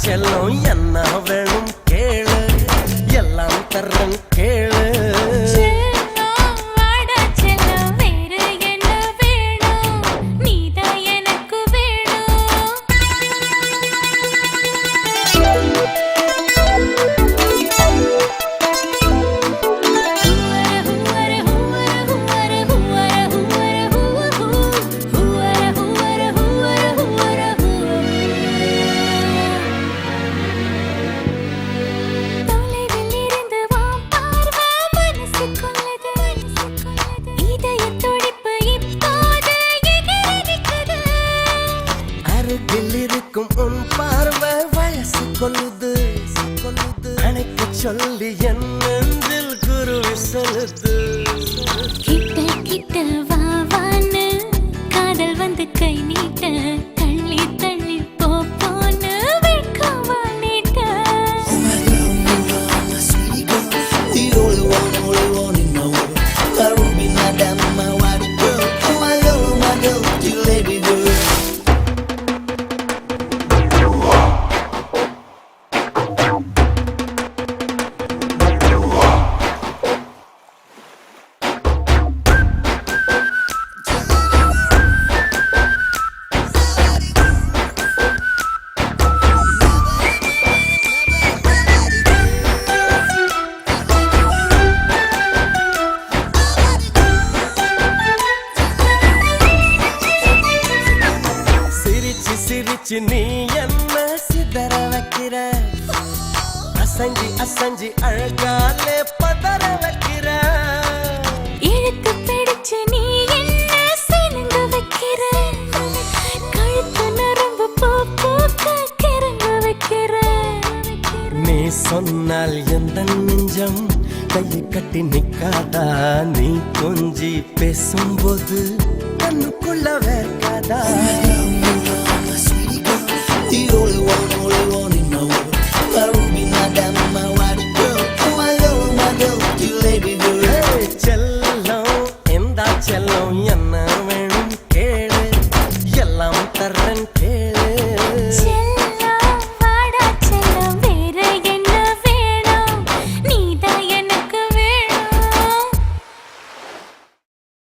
செல்லம் என்ன வேணும் கேளு, எல்லாம் தர்றன் கேளு. இருக்கும் உன் பார்வை வயசு கொல்லுது, அணைக்க சொல்லி என் நெஞ்சில் குருவி செலுத்து. கிட்ட கிட்ட வா வான்னு காதல் வந்து கை நீட்ட, தள்ளி தள்ளி போன்னு வெட்கவா நீட்ட. சிரிச்சு நீ என்ன சிதற வைக்கிற, அசஞ்சி அசஞ்சி அழகாலே பதற வைக்கிற. இழுத்து பிடிச்சு நீ என்ன சினுங்க வைக்கிற, கழுத்து நரம்பு பூக்க கிறங்க வைக்கிற. நீ சொன்னால் எந்த நெஞ்சம் கையை கட்டி நிக்காதா, நீ கொஞ்சி பேசும்போது கண்ணுக்குள்ள வேர்க்காதா. The only one